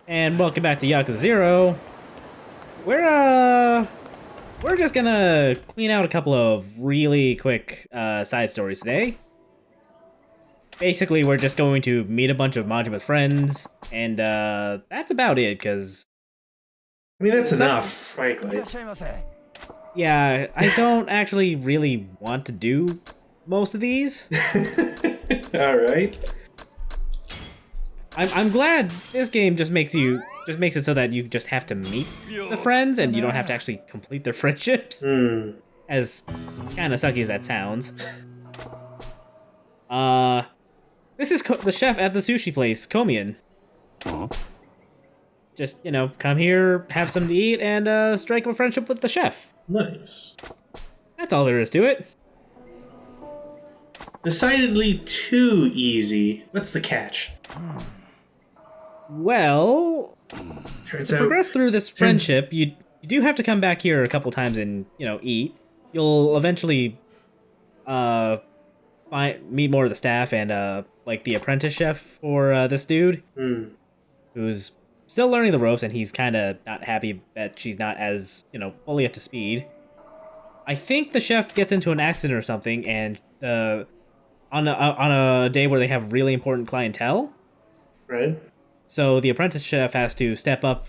And welcome back to Yakuza 0. We're just gonna clean out a couple of really quick side stories today. Basically, we're just going to meet a bunch of Majima's friends, and that's about it, because... I mean, that's enough, frankly. Yeah, I don't actually really want to do most of these. Alright. I'm glad this game just makes it so that you just have to meet the friends and you don't have to actually complete their friendships. As kind of sucky as that sounds. This is the chef at the sushi place, Komian. Just, you know, come here, have something to eat, and strike up a friendship with the chef. Nice. That's all there is to it. Decidedly too easy. What's the catch? Well, Turns out... progress through this friendship, you do have to come back here a couple times and, you know, eat. You'll eventually meet more of the staff and, like, the apprentice chef for this dude. Who's still learning the ropes, and he's kind of not happy that she's not as, you know, fully up to speed. I think the chef gets into an accident or something, and on a day where they have really important clientele. Right. So the apprentice chef has to step up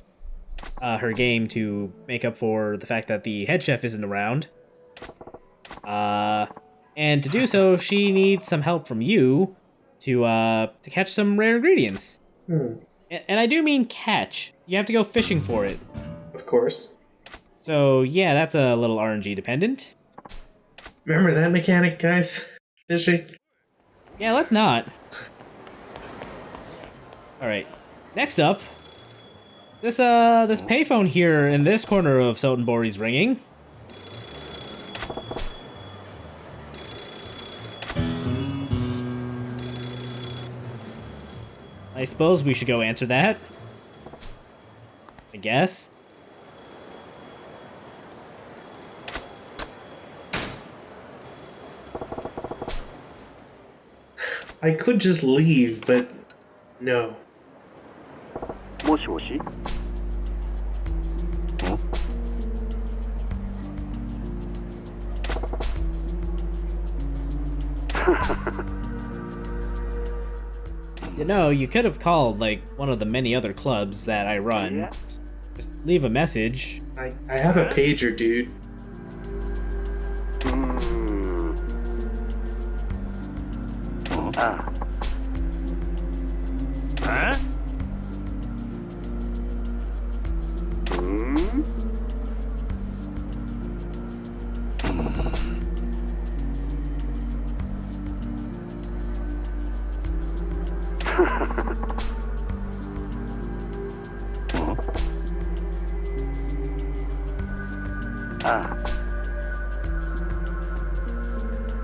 her game to make up for the fact that the head chef isn't around. And to do so, she needs some help from you to catch some rare ingredients. And I do mean catch. You have to go fishing for it. Of course. So yeah, that's a little RNG dependent. Remember that mechanic, guys? Fishing? Yeah, let's not. Alright. Next up, this payphone here in this corner of Sotenbori's ringing. I suppose we should go answer that. I guess. I could just leave, but no. もしもし You know, you could have called, like, one of the many other clubs that I run. Just leave a message. I have a pager, dude. Huh?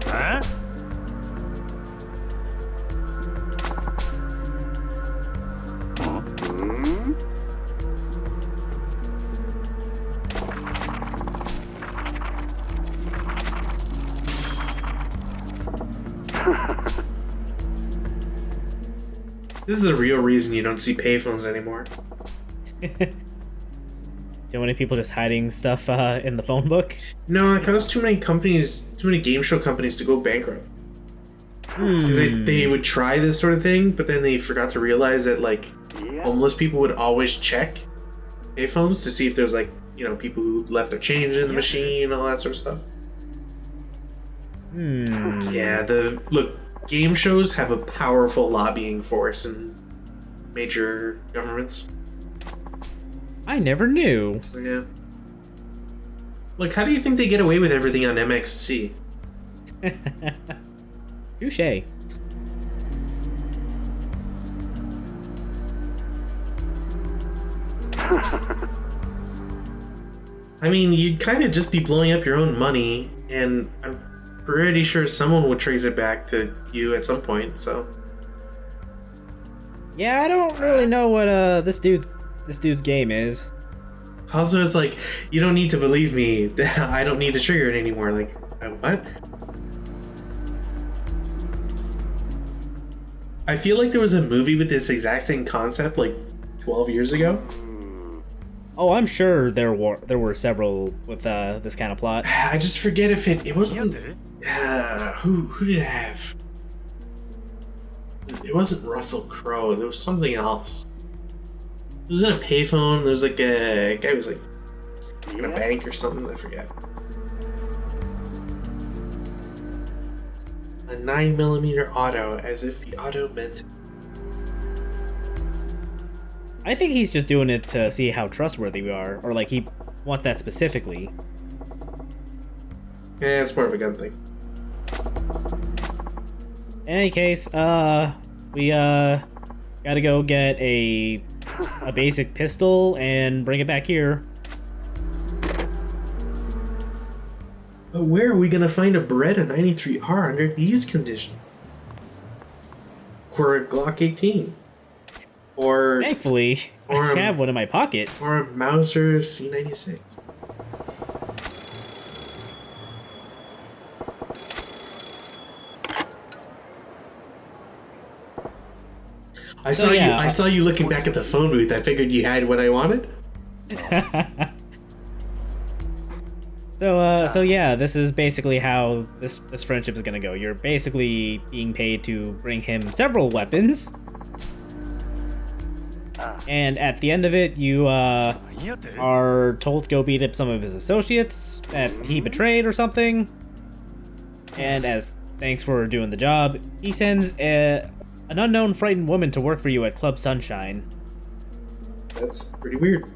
Huh? This is the real reason you don't see payphones anymore. Too many people just hiding stuff in the phone book? No, it caused too many game show companies to go bankrupt. Because they would try this sort of thing, but then they forgot to realize that, like, homeless people would always check payphones to see if there's, like, you know, people who left their change in the machine, all that sort of stuff. Yeah, look, game shows have a powerful lobbying force in major governments. I never knew. Yeah. Like, how do you think they get away with everything on MXC? Touché. I mean, you'd kind of just be blowing up your own money, and I'm pretty sure someone would trace it back to you at some point, so... Yeah, I don't really know what this dude's game is. Also, it's like, you don't need to believe me. I don't need to trigger it anymore. Like, what? I feel like there was a movie with this exact same concept, like 12 years ago. Oh, I'm sure there were several with this kind of plot. I just forget if it wasn't. Who did it have? It wasn't Russell Crowe. There was something else. It was in a payphone. There was like a guy who was like in a bank or something. I forget. A 9mm auto, as if the auto meant. I think he's just doing it to see how trustworthy we are, or like he wants that specifically. Yeah, it's more of a gun thing. In any case, we gotta go get a basic pistol and bring it back here. But where are we gonna find a Beretta 93R under these conditions? Or a Glock 18? Or Thankfully, I have one in my pocket. Or a Mauser C96. I saw you looking back at the phone booth. I figured you had what I wanted. So yeah, this is basically how this friendship is gonna go. You're basically being paid to bring him several weapons, and at the end of it, you are told to go beat up some of his associates that he betrayed or something. And as thanks for doing the job, he sends an unknown frightened woman to work for you at Club Sunshine. That's pretty weird.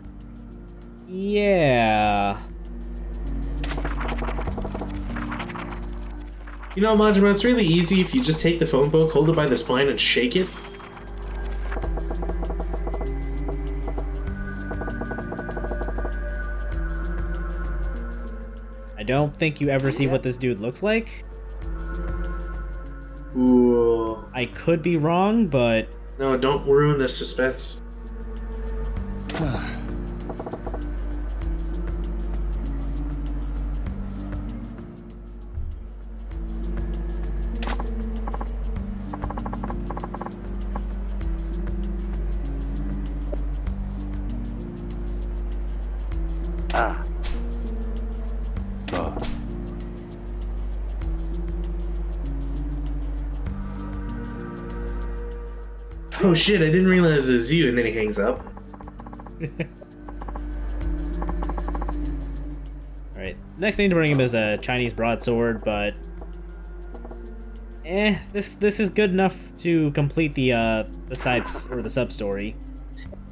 Yeah. You know, Majima, it's really easy if you just take the phone book, hold it by the spine, and shake it. I don't think you ever see what this dude looks like. Ooh. I could be wrong, but... No, don't ruin the suspense. Oh shit, I didn't realize it was you, and then he hangs up. Alright, next thing to bring him is a Chinese broadsword, but... this is good enough to complete the sides, or the sub-story.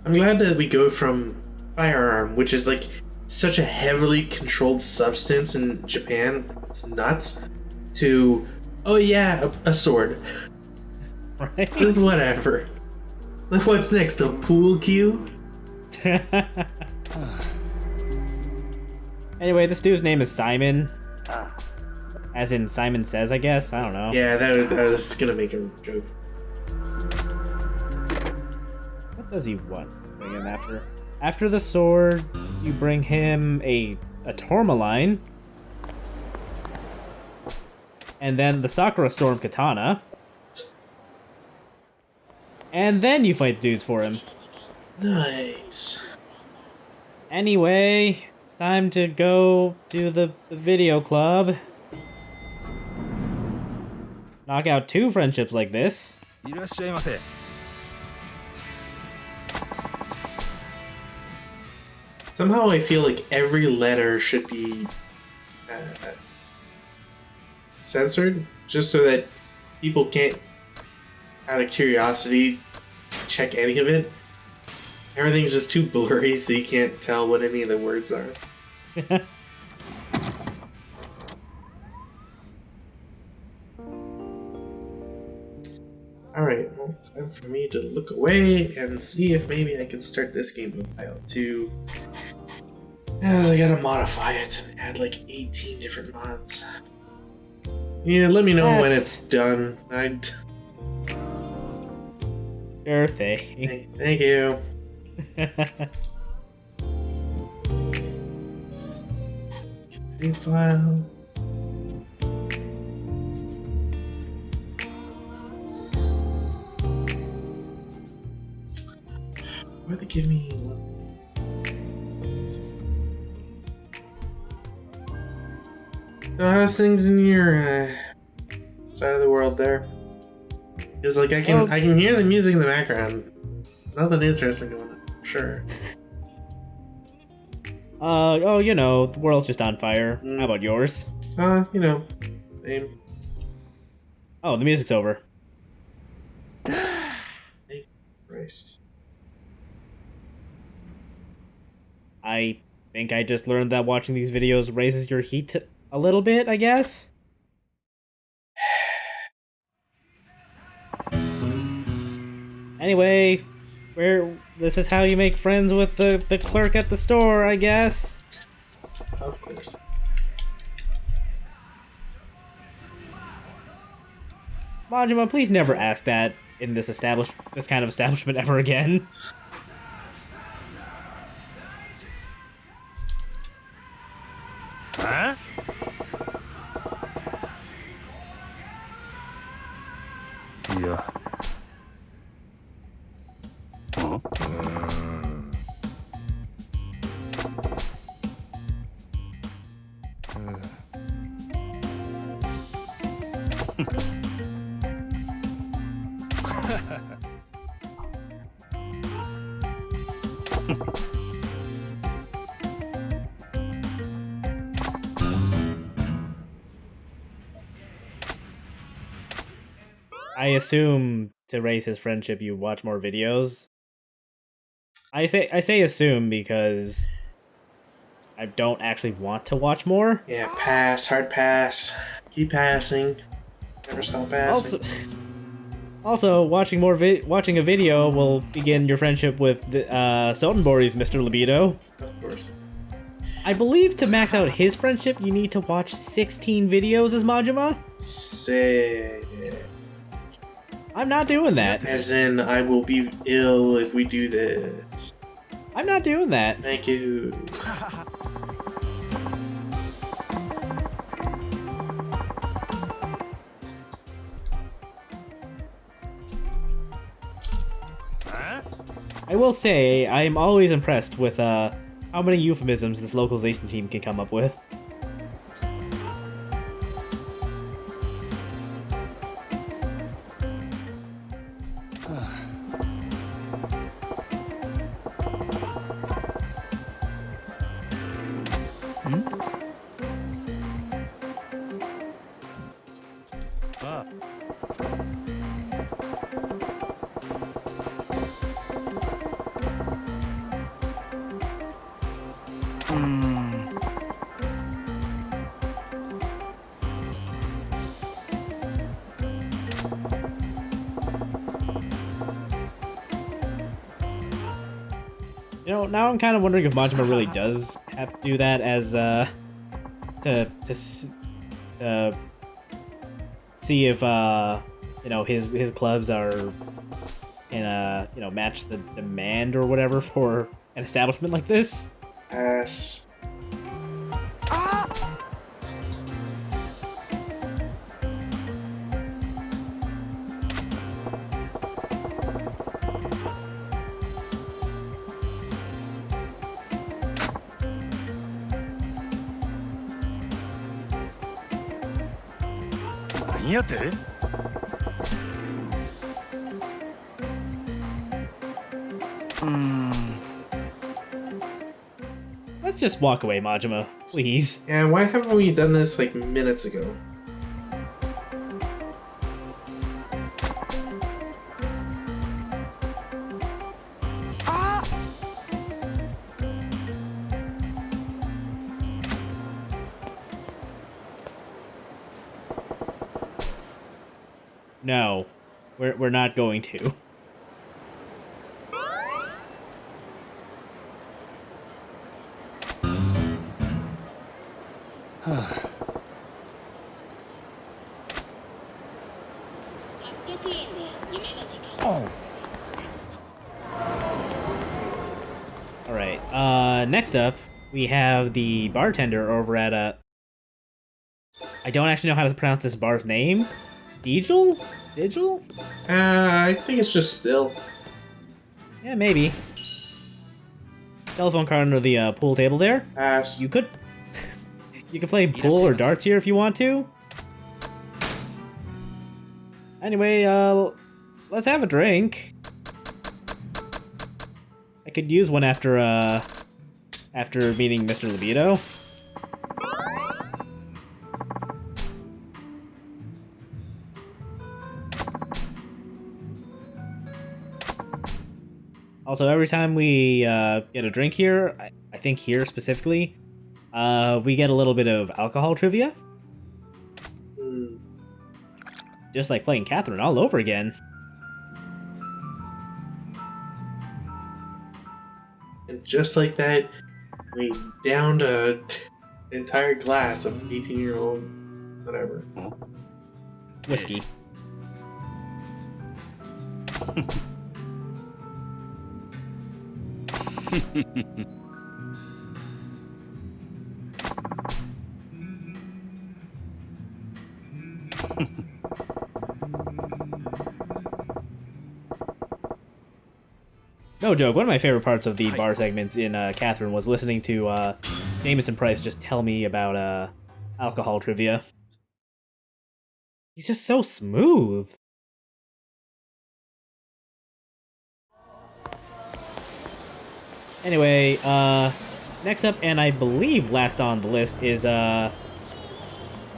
I'm glad that we go from firearm, which is like such a heavily controlled substance in Japan, it's nuts, to, oh yeah, a sword. Right? Just whatever. What's next, a pool cue? Anyway, this dude's name is Simon. As in Simon Says, I guess? I don't know. Yeah, that was gonna make a joke. What does he want? Bring him after? After the sword, you bring him a tourmaline. And then the Sakura Storm Katana. And then you fight dudes for him. Nice. Anyway, it's time to go to the video club. Knock out 2 friendships like this. Somehow I feel like every letter should be censored, just so that people can't, out of curiosity, check any of it. Everything's just too blurry, so you can't tell what any of the words are. Alright, well, time for me to look away and see if maybe I can start this game mobile too. As I gotta modify it and add like 18 different mods. Yeah, let me know when it's done. Sure thing. Thank you. Config file. Why'd they give me one? So how's things in your side of the world there? It's like I can hear the music in the background. Nothing interesting going on, sure. You know, the world's just on fire. How about yours? You know, same. Oh, the music's over. Hey, Christ. I think I just learned that watching these videos raises your heat a little bit, I guess? Anyway, this is how you make friends with the clerk at the store, I guess. Of course. Majima, please never ask that in this kind of establishment ever again. Huh? Yeah. Huh? I assume to raise his friendship, you watch more videos. I say assume because I don't actually want to watch more. Yeah, pass, hard pass. Keep passing. Never stop passing. Also, watching a video will begin your friendship with Sotenbori's Mr. Libido. Of course. I believe to max out his friendship, you need to watch 16 videos as Majima. Sick. I'm not doing that. As in, I will be ill if we do this. I'm not doing that. Thank you. Huh? I will say, I am always impressed with how many euphemisms this localization team can come up with. You know, now I'm kind of wondering if Majima really does have to do that as to see if you know his clubs are in match the demand or whatever for an establishment like this. Pass. Let's just walk away, Majima, please. Yeah, why haven't we done this like minutes ago? No, we're not going to. Alright, next up, we have the bartender over at, I don't actually know how to pronounce this bar's name. Stigel? Digel? I think it's just still. Yeah, maybe. telephone card under the pool table there. Pass. You could play pool or darts here if you want to. Anyway, let's have a drink. I could use one after meeting Mr. Libido. Also, every time we get a drink here, I think here specifically, we get a little bit of alcohol trivia. Just like playing Catherine all over again. And just like that, we downed an entire glass of 18-year-old whatever. Whiskey. No joke, one of my favorite parts of the bar segments in Catherine was listening to Jameson Price just tell me about alcohol trivia. He's just so smooth. Anyway, next up, and I believe last on the list, is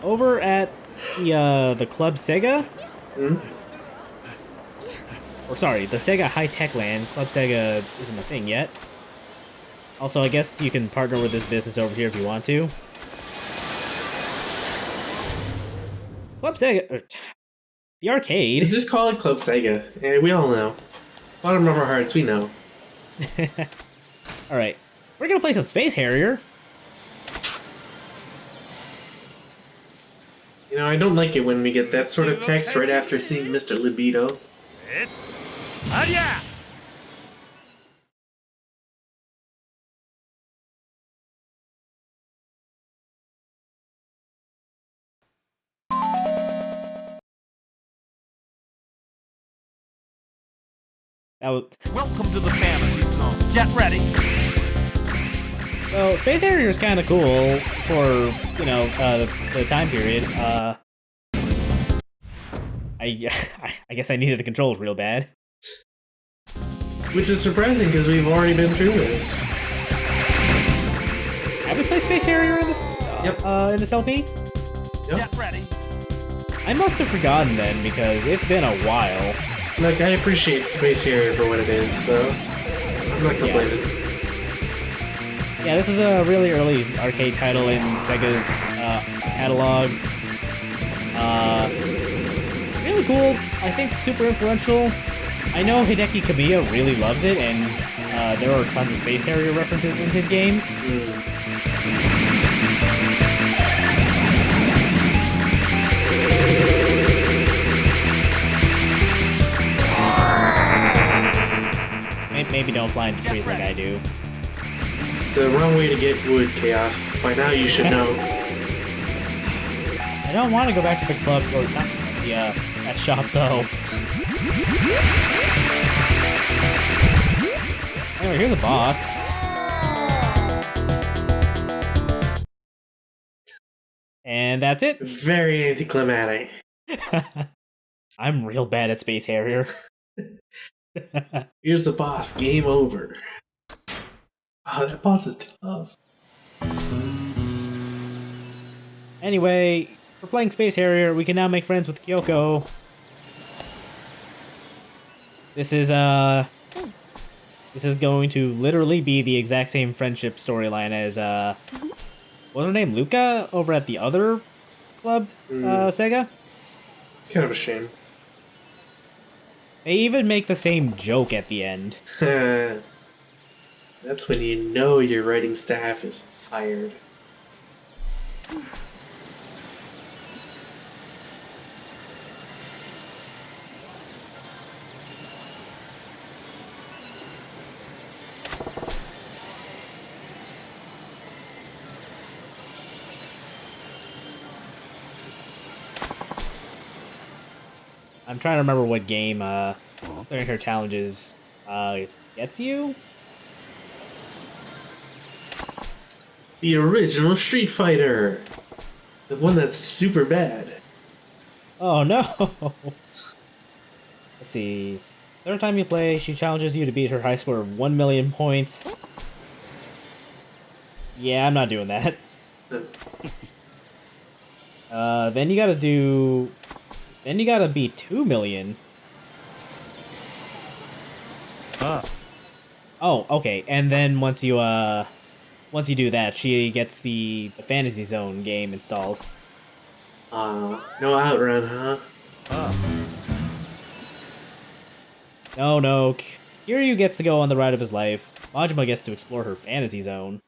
over at the Club Sega? Or sorry, the Sega High-Tech Land. Club Sega isn't a thing yet. Also, I guess you can partner with this business over here if you want to. Club Sega... the arcade. Just call it Club Sega. Yeah, we all know. Bottom of our hearts, we know. Alright, we're gonna play some Space Harrier. You know, I don't like it when we get that sort of text right after seeing Mr. Libido. It's Aria! Welcome to the family zone. Get ready. Well, Space Harrier is kind of cool for, you know, the time period. I guess I needed the controls real bad. Which is surprising because we've already been through this. Have we played Space Harrier in this? In this LP? Yep. Get ready. I must have forgotten then because it's been a while. Look, I appreciate Space Harrier for what it is, so I'm not complaining. Yeah, this is a really early arcade title in Sega's catalog. Really cool. I think super influential. I know Hideki Kamiya really loves it, and there are tons of Space Harrier references in his games. Maybe don't fly into trees like I do. It's the wrong way to get wood, Chaos. By now you should know. I don't want to go back to the club, or not that shop though. Anyway, here's a boss. And that's it. Very anticlimactic. I'm real bad at Space Harrier. Here's the boss. Game over. Oh, that boss is tough. Anyway, for playing Space Harrier, we can now make friends with Kyoko. This is going to literally be the exact same friendship storyline as what's her name? Luca over at the other club, Sega? It's kind of a shame. They even make the same joke at the end. That's when you know your writing staff is tired. I'm trying to remember what game clearing her challenges gets you. The original Street Fighter. The one that's super bad. Oh no! Let's see. Third time you play, she challenges you to beat her high score of 1 million points. Yeah, I'm not doing that. Then you gotta do... Then you gotta beat 2 million. Oh, okay. And then once you do that, she gets the Fantasy Zone game installed. No Outrun, huh? No, Kiryu gets to go on the ride of his life. Majima gets to explore her Fantasy Zone.